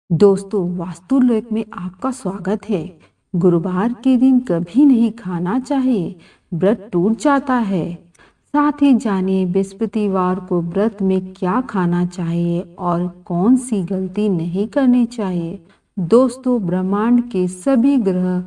दोस्तों, वास्तुलेख में आपका स्वागत है। गुरुवार के दिन कभी नहीं खाना चाहिए, व्रत टूट जाता है। साथ ही जानिए बृहस्पतिवार को व्रत में क्या खाना चाहिए और कौन सी गलती नहीं करनी चाहिए। दोस्तों, ब्रह्मांड के सभी ग्रह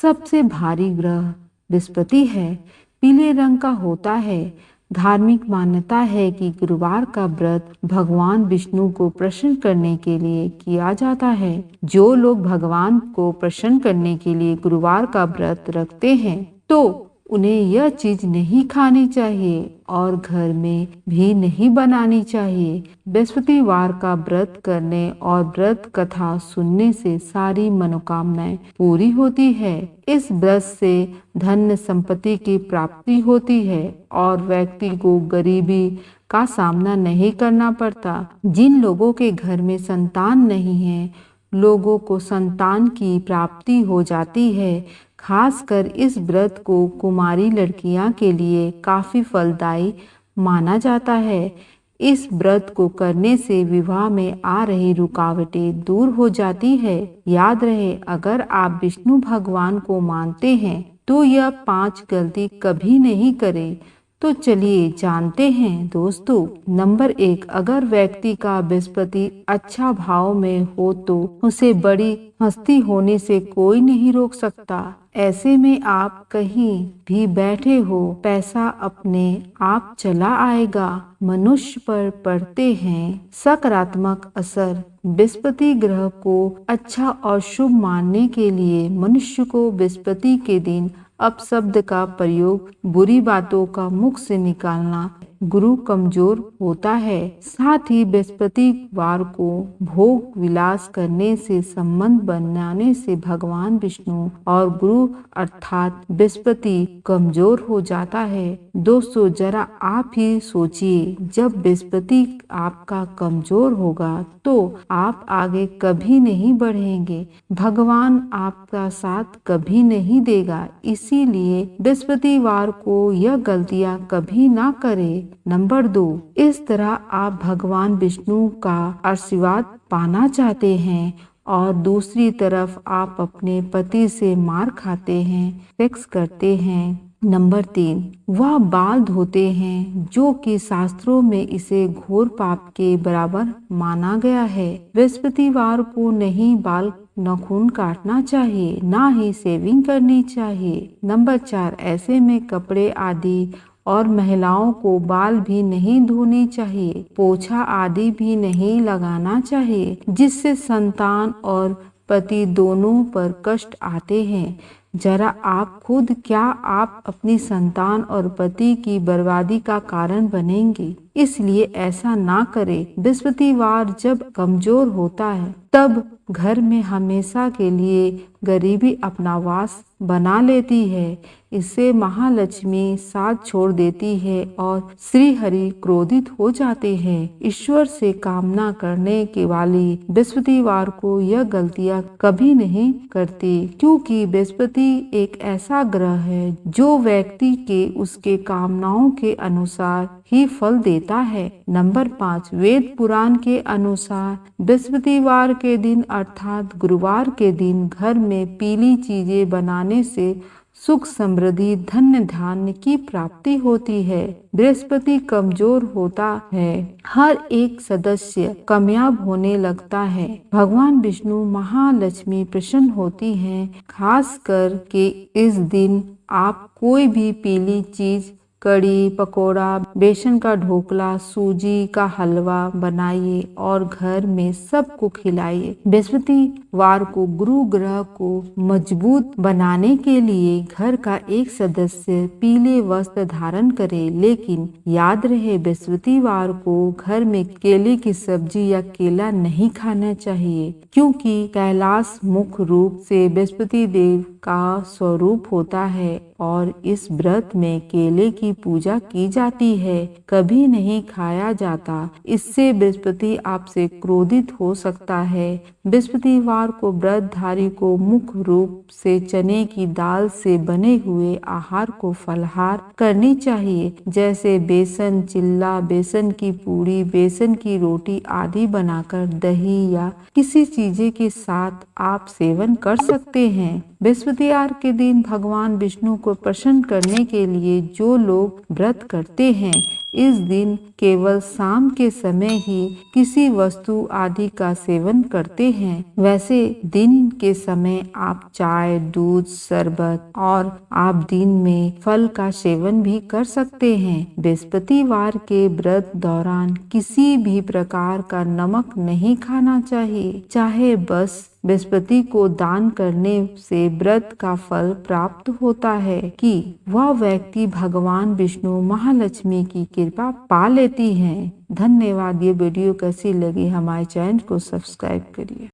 सबसे भारी ग्रह बृहस्पति है। पीले रंग का होता है। धार्मिक मान्यता है कि गुरुवार का व्रत भगवान विष्णु को प्रसन्न करने के लिए किया जाता है। जो लोग भगवान को प्रसन्न करने के लिए गुरुवार का व्रत रखते हैं तो उन्हें यह चीज नहीं खानी चाहिए और घर में भी नहीं बनानी चाहिए। बृहस्पतिवार का व्रत करने और व्रत कथा सुनने से सारी मनोकामनाएं पूरी होती है। इस व्रत से धन संपत्ति की प्राप्ति होती है और व्यक्ति को गरीबी का सामना नहीं करना पड़ता। जिन लोगों के घर में संतान नहीं है, लोगों को संतान की प्राप्ति हो जाती है। खासकर इस व्रत को कुमारी लड़कियां के लिए काफी फलदायी माना जाता है। इस व्रत को करने से विवाह में आ रही रुकावटें दूर हो जाती है। याद रहे, अगर आप विष्णु भगवान को मानते हैं तो यह 5 गलती कभी नहीं करें। तो चलिए जानते हैं दोस्तों। नंबर 1, अगर व्यक्ति का बृहस्पति अच्छा भाव में हो तो उसे बड़ी हस्ती होने से कोई नहीं रोक सकता। ऐसे में आप कहीं भी बैठे हो, पैसा अपने आप चला आएगा। मनुष्य पर पड़ते हैं सकारात्मक असर। बृहस्पति ग्रह को अच्छा और शुभ मानने के लिए मनुष्य को बृहस्पति के दिन अपशब्द का प्रयोग, बुरी बातों का मुख से निकालना, गुरु कमजोर होता है। साथ ही बृहस्पतिवार को भोग विलास करने से संबंध बनाने से भगवान विष्णु और गुरु अर्थात बृहस्पति कमजोर हो जाता है। दोस्तों, जरा आप ही सोचिए, जब बृहस्पति आपका कमजोर होगा तो आप आगे कभी नहीं बढ़ेंगे। भगवान आपका साथ कभी नहीं देगा। इसीलिए बृहस्पतिवार को यह गलतियां कभी ना करें। नंबर 2, इस तरह आप भगवान विष्णु का आशीर्वाद पाना चाहते हैं और दूसरी तरफ आप अपने पति से मार खाते हैं, सेक्स करते हैं। नंबर 3, वह बाल धोते हैं, जो कि शास्त्रों में इसे घोर पाप के बराबर माना गया है। बृहस्पतिवार को नहीं बाल नाखून काटना चाहिए, ना ही शेविंग करनी चाहिए। नंबर 4, ऐसे में कपड़े आदि और महिलाओं को बाल भी नहीं धोने चाहिए, पोछा आदि भी नहीं लगाना चाहिए, जिससे संतान और पति दोनों पर कष्ट आते हैं। जरा आप खुद, क्या आप अपनी संतान और पति की बर्बादी का कारण बनेंगे? इसलिए ऐसा ना करें। बृहस्पतिवार जब कमजोर होता है तब घर में हमेशा के लिए गरीबी अपना वास बना लेती है। इससे महालक्ष्मी साथ छोड़ देती है और श्री हरि क्रोधित हो जाते हैं। ईश्वर से कामना करने के वाली बृहस्पतिवार को यह गलतियां कभी नहीं करती, क्योंकि बृहस्पति एक ऐसा ग्रह है जो व्यक्ति के उसके कामनाओं के अनुसार ही फल देता है। नंबर 5, वेद पुराण के अनुसार बृहस्पतिवार के दिन अर्थात गुरुवार के दिन घर में पीली चीजें बनाने से सुख, समृद्धि, धन्य धान्य की प्राप्ति होती है। बृहस्पति कमजोर होता है, हर एक सदस्य कामयाब होने लगता है। भगवान विष्णु, महालक्ष्मी प्रसन्न होती हैं। खास कर के इस दिन आप कोई भी पीली चीज, कड़ी, पकोड़ा, बेसन का ढोकला, सूजी का हलवा बनाइए और घर में सबको खिलाइए। बृहस्पतिवार को गुरु ग्रह को मजबूत बनाने के लिए घर का एक सदस्य पीले वस्त्र धारण करे। लेकिन याद रहे, बृहस्पतिवार को घर में केले की सब्जी या केला नहीं खाना चाहिए, क्योंकि कैलाश मुख्य रूप से बृहस्पति देव का स्वरूप होता है और इस व्रत में केले की पूजा की जाती है, कभी नहीं खाया जाता। इससे बृहस्पति आपसे क्रोधित हो सकता है। बृहस्पतिवार को व्रतधारी को मुख्य रूप से चने की दाल से बने हुए आहार को फलाहार करनी चाहिए, जैसे बेसन चिल्ला, बेसन की पूरी, बेसन की रोटी आदि बनाकर दही या किसी चीज के साथ आप सेवन कर सकते हैं। बृहस्पतिवार के दिन भगवान विष्णु को प्रसन्न करने के लिए जो लोग व्रत करते हैं, इस दिन केवल शाम के समय ही किसी वस्तु आदि का सेवन करते हैं। वैसे दिन के समय आप चाय, दूध, शरबत और आप दिन में फल का सेवन भी कर सकते हैं। बृहस्पतिवार के व्रत दौरान किसी भी प्रकार का नमक नहीं खाना चाहिए, चाहे बस बृहस्पति को दान करने से व्रत का फल प्राप्त होता है कि वह व्यक्ति भगवान विष्णु महालक्ष्मी की कृपा पा लेती हैं। धन्यवाद। ये वीडियो कैसी लगी हमारे चैनल को सब्सक्राइब करिए।